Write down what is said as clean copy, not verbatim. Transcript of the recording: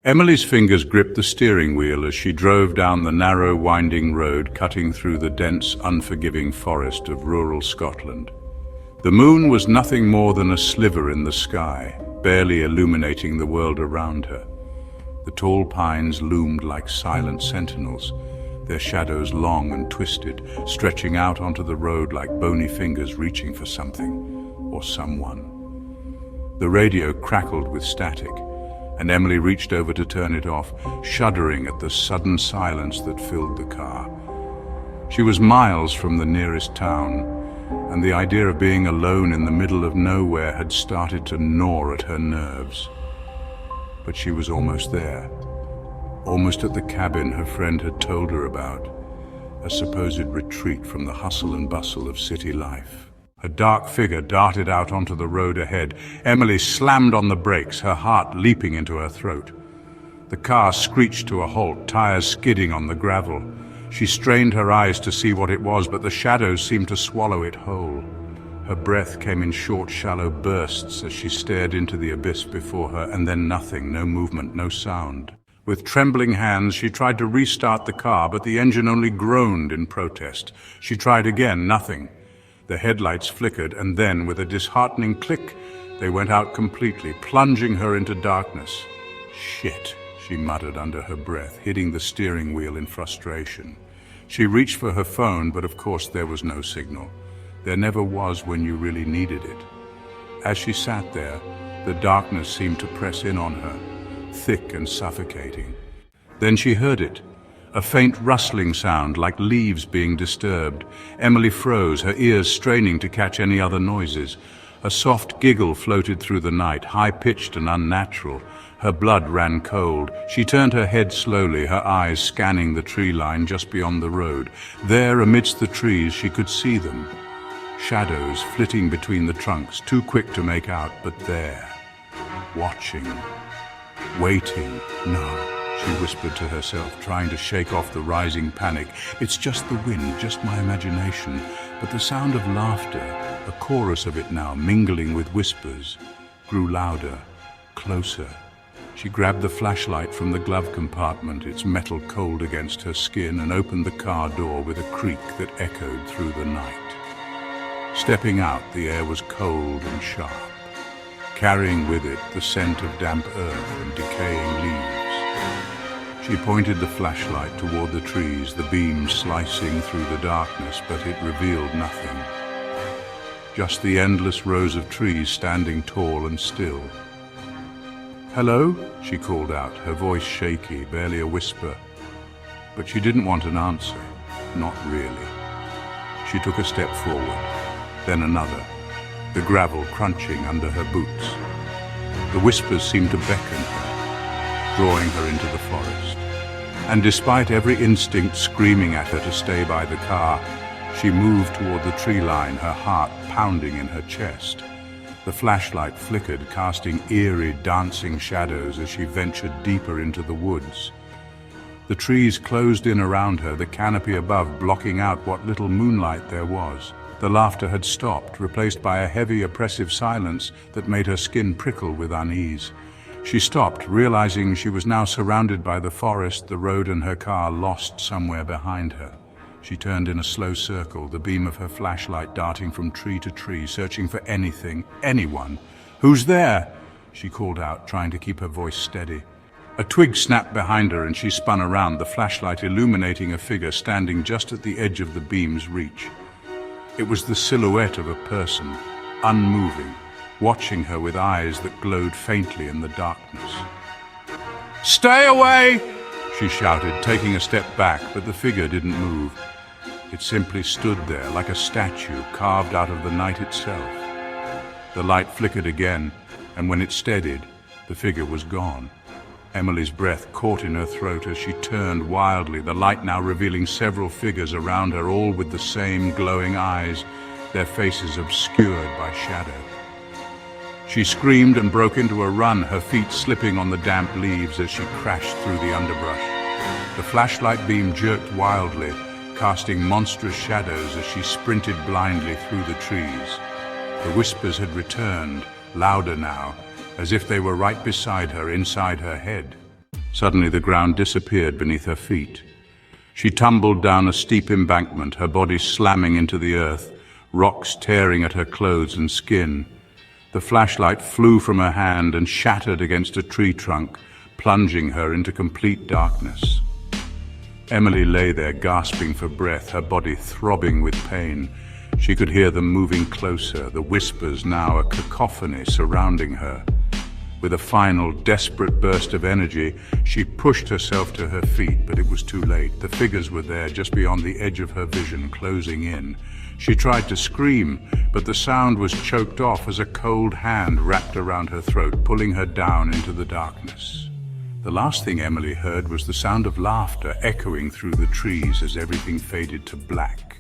Emily's fingers gripped the steering wheel as she drove down the narrow, winding road cutting through the dense, unforgiving forest of rural Scotland. The moon was nothing more than a sliver in the sky, barely illuminating the world around her. The tall pines loomed like silent sentinels, their shadows long and twisted, stretching out onto the road like bony fingers reaching for something or someone. The radio crackled with static, and Emily reached over to turn it off, shuddering at the sudden silence that filled the car. She was miles from the nearest town, and the idea of being alone in the middle of nowhere had started to gnaw at her nerves. But she was almost there, almost at the cabin her friend had told her about, a supposed retreat from the hustle and bustle of city life. A dark figure darted out onto the road ahead. Emily slammed on the brakes, her heart leaping into her throat. The car screeched to a halt, tires skidding on the gravel. She strained her eyes to see what it was, but the shadows seemed to swallow it whole. Her breath came in short, shallow bursts as she stared into the abyss before her, and then nothing, no movement, no sound. With trembling hands, she tried to restart the car, but the engine only groaned in protest. She tried again, nothing. The headlights flickered, and then, with a disheartening click, they went out completely, plunging her into darkness. "Shit," she muttered under her breath, hitting the steering wheel in frustration. She reached for her phone, but of course there was no signal. There never was when you really needed it. As she sat there, the darkness seemed to press in on her, thick and suffocating. Then she heard it. A faint rustling sound, like leaves being disturbed. Emily froze, her ears straining to catch any other noises. A soft giggle floated through the night, high-pitched and unnatural. Her blood ran cold. She turned her head slowly, her eyes scanning the tree line just beyond the road. There, amidst the trees, she could see them. Shadows flitting between the trunks, too quick to make out, but there. Watching. Waiting. No. She whispered to herself, trying to shake off the rising panic. It's just the wind, just my imagination. But the sound of laughter, a chorus of it now, mingling with whispers, grew louder, closer. She grabbed the flashlight from the glove compartment, its metal cold against her skin, and opened the car door with a creak that echoed through the night. Stepping out, the air was cold and sharp, carrying with it the scent of damp earth and decaying leaves. She pointed the flashlight toward the trees, the beam slicing through the darkness, but it revealed nothing. Just the endless rows of trees standing tall and still. "Hello?" she called out, her voice shaky, barely a whisper. But she didn't want an answer. Not really. She took a step forward, then another, the gravel crunching under her boots. The whispers seemed to beckon her, drawing her into the forest. And despite every instinct screaming at her to stay by the car, she moved toward the tree line, her heart pounding in her chest. The flashlight flickered, casting eerie, dancing shadows as she ventured deeper into the woods. The trees closed in around her, the canopy above blocking out what little moonlight there was. The laughter had stopped, replaced by a heavy, oppressive silence that made her skin prickle with unease. She stopped, realizing she was now surrounded by the forest, the road and her car lost somewhere behind her. She turned in a slow circle, the beam of her flashlight darting from tree to tree, searching for anything, anyone. "Who's there?" she called out, trying to keep her voice steady. A twig snapped behind her and she spun around, the flashlight illuminating a figure standing just at the edge of the beam's reach. It was the silhouette of a person, unmoving, watching her with eyes that glowed faintly in the darkness. "Stay away!" she shouted, taking a step back, but the figure didn't move. It simply stood there like a statue carved out of the night itself. The light flickered again, and when it steadied, the figure was gone. Emily's breath caught in her throat as she turned wildly, the light now revealing several figures around her, all with the same glowing eyes, their faces obscured by shadow. She screamed and broke into a run, her feet slipping on the damp leaves as she crashed through the underbrush. The flashlight beam jerked wildly, casting monstrous shadows as she sprinted blindly through the trees. The whispers had returned, louder now, as if they were right beside her, inside her head. Suddenly the ground disappeared beneath her feet. She tumbled down a steep embankment, her body slamming into the earth, rocks tearing at her clothes and skin. The flashlight flew from her hand and shattered against a tree trunk, plunging her into complete darkness. Emily lay there gasping for breath, her body throbbing with pain. She could hear them moving closer, the whispers now a cacophony surrounding her. With a final, desperate burst of energy, she pushed herself to her feet, but it was too late. The figures were there, just beyond the edge of her vision, closing in. She tried to scream, but the sound was choked off as a cold hand wrapped around her throat, pulling her down into the darkness. The last thing Emily heard was the sound of laughter echoing through the trees as everything faded to black.